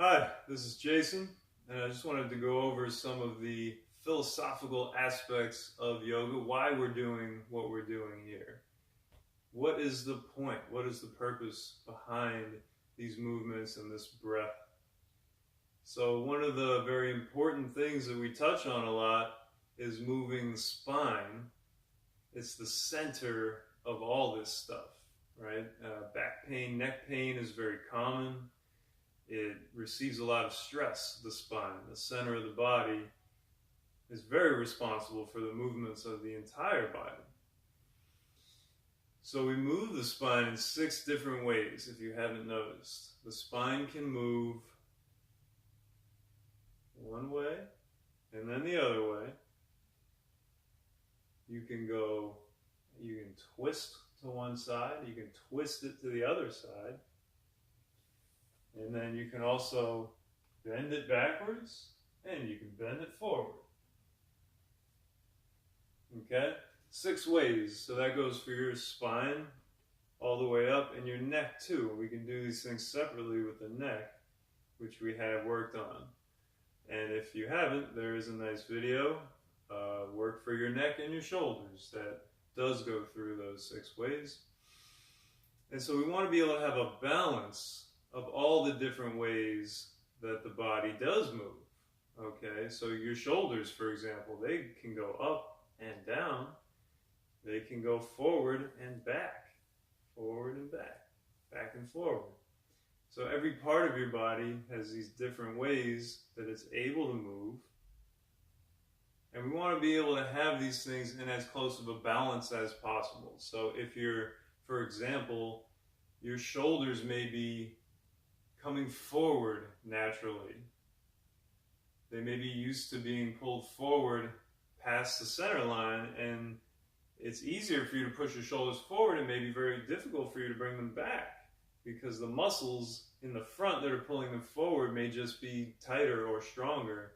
Hi, this is Jason, and I just wanted to go over some of the philosophical aspects of yoga, why we're doing what we're doing here. What is the point? What is the purpose behind these movements and this breath? So, one of the very important things that we touch on a lot is moving the spine. It's the center of all this stuff, right? Back pain, neck pain is very common. It receives a lot of stress, the spine. The center of the body is very responsible for the movements of the entire body. So we move the spine in 6 different ways, if you haven't noticed. The spine can move one way and then the other way. You can twist to one side, you can twist it to the other side. And then you can also bend it backwards and you can bend it forward. Okay? 6 ways. So that goes for your spine all the way up and your neck too. We can do these things separately with the neck, which we have worked on. And if you haven't, there is a nice video, work for your neck and your shoulders, that does go through those 6 ways. And so we want to be able to have a balance of all the different ways that the body does move. Okay, so your shoulders, for example, they can go up and down. They can go forward and back and forward. So every part of your body has these different ways that it's able to move. And we want to be able to have these things in as close of a balance as possible. So if you're, for example, your shoulders may be coming forward naturally. They may be used to being pulled forward past the center line, and it's easier for you to push your shoulders forward. It may be very difficult for you to bring them back because the muscles in the front that are pulling them forward may just be tighter or stronger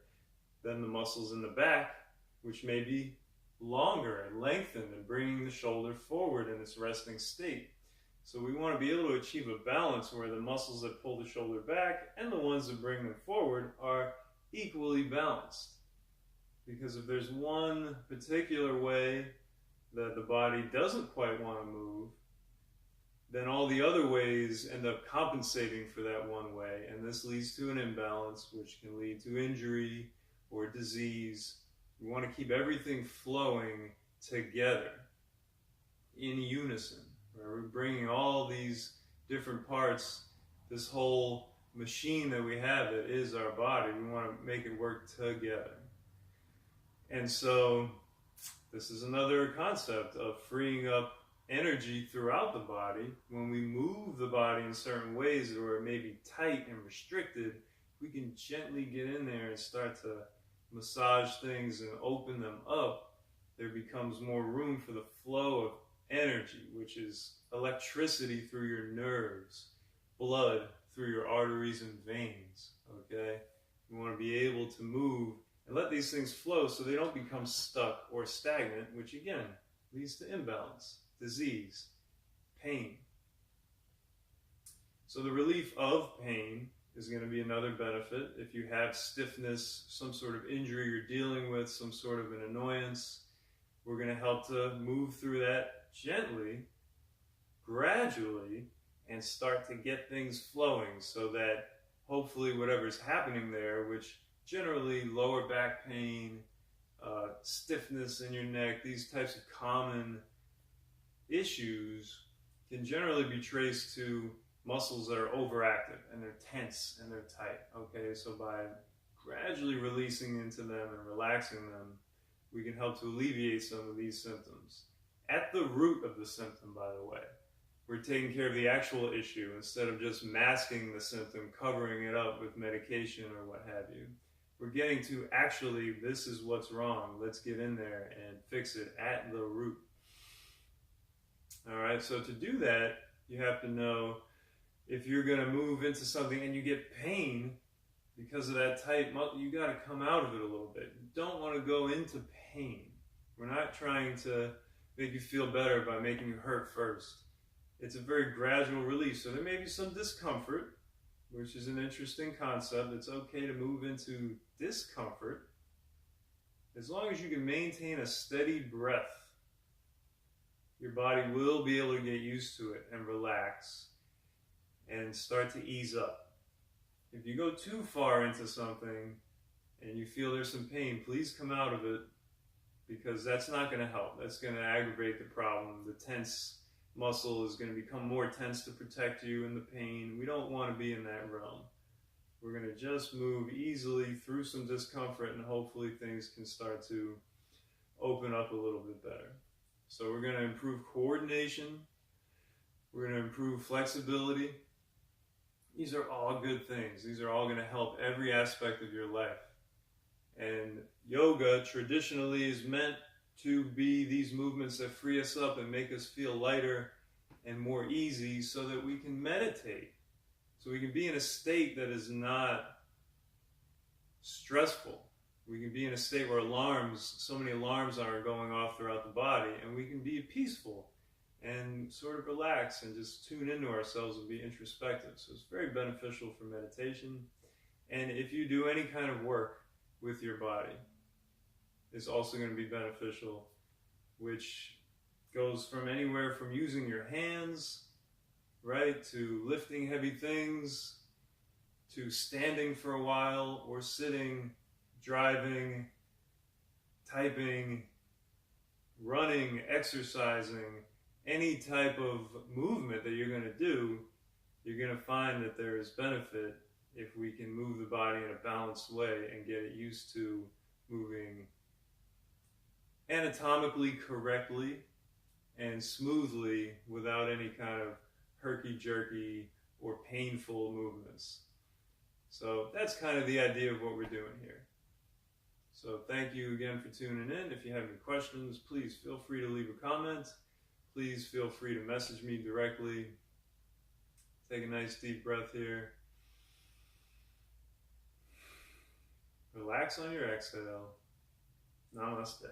than the muscles in the back, which may be longer and lengthened and bringing the shoulder forward in its resting state. So we want to be able to achieve a balance where the muscles that pull the shoulder back and the ones that bring them forward are equally balanced. Because if there's one particular way that the body doesn't quite want to move, then all the other ways end up compensating for that one way. And this leads to an imbalance, which can lead to injury or disease. We want to keep everything flowing together in unison. We're bringing all these different parts, this whole machine that we have that is our body, we want to make it work together. And so this is another concept of freeing up energy throughout the body. When we move the body in certain ways where it may be tight and restricted, we can gently get in there and start to massage things and open them up. There becomes more room for the flow of energy, which is electricity through your nerves, blood through your arteries and veins. Okay, we want to be able to move and let these things flow so they don't become stuck or stagnant, which again leads to imbalance, disease, pain. So the relief of pain is going to be another benefit. If you have stiffness, some sort of injury you're dealing with, some sort of an annoyance, we're going to help to move through that gently, gradually, and start to get things flowing so that hopefully whatever's happening there, which generally lower back pain, stiffness in your neck, these types of common issues can generally be traced to muscles that are overactive and they're tense and they're tight. Okay, so by gradually releasing into them and relaxing them, we can help to alleviate some of these symptoms. At the root of the symptom, by the way, we're taking care of the actual issue instead of just masking the symptom, covering it up with medication or what have you. We're getting to actually, this is what's wrong. Let's get in there and fix it at the root. All right, so to do that, you have to know if you're going to move into something and you get pain because of that tight muscle, you got to come out of it a little bit. You don't want to go into pain. We're not trying to make you feel better by making you hurt first. It's a very gradual release. So there may be some discomfort, which is an interesting concept. It's okay to move into discomfort as long as you can maintain a steady breath. Your body will be able to get used to it and relax and start to ease up. If you go too far into something and you feel there's some pain, please come out of it, because that's not going to help. That's going to aggravate the problem. The tense muscle is going to become more tense to protect you in the pain. We don't want to be in that realm. We're going to just move easily through some discomfort, and hopefully things can start to open up a little bit better. So we're going to improve coordination. We're going to improve flexibility. These are all good things. These are all going to help every aspect of your life. And yoga traditionally is meant to be these movements that free us up and make us feel lighter and more easy, so that we can meditate. So we can be in a state that is not stressful. We can be in a state where so many alarms aren't going off throughout the body, and we can be peaceful and sort of relax and just tune into ourselves and be introspective. So it's very beneficial for meditation. And if you do any kind of work with your body, it's also going to be beneficial, which goes from anywhere from using your hands, right, to lifting heavy things, to standing for a while, or sitting, driving, typing, running, exercising. Any type of movement that you're going to do, you're going to find that there is benefit if we can move the body in a balanced way and get it used to moving anatomically correctly and smoothly without any kind of herky-jerky or painful movements. So that's kind of the idea of what we're doing here. So thank you again for tuning in. If you have any questions, please feel free to leave a comment. Please feel free to message me directly. Take a nice deep breath here. Relax on your exhale. Namaste.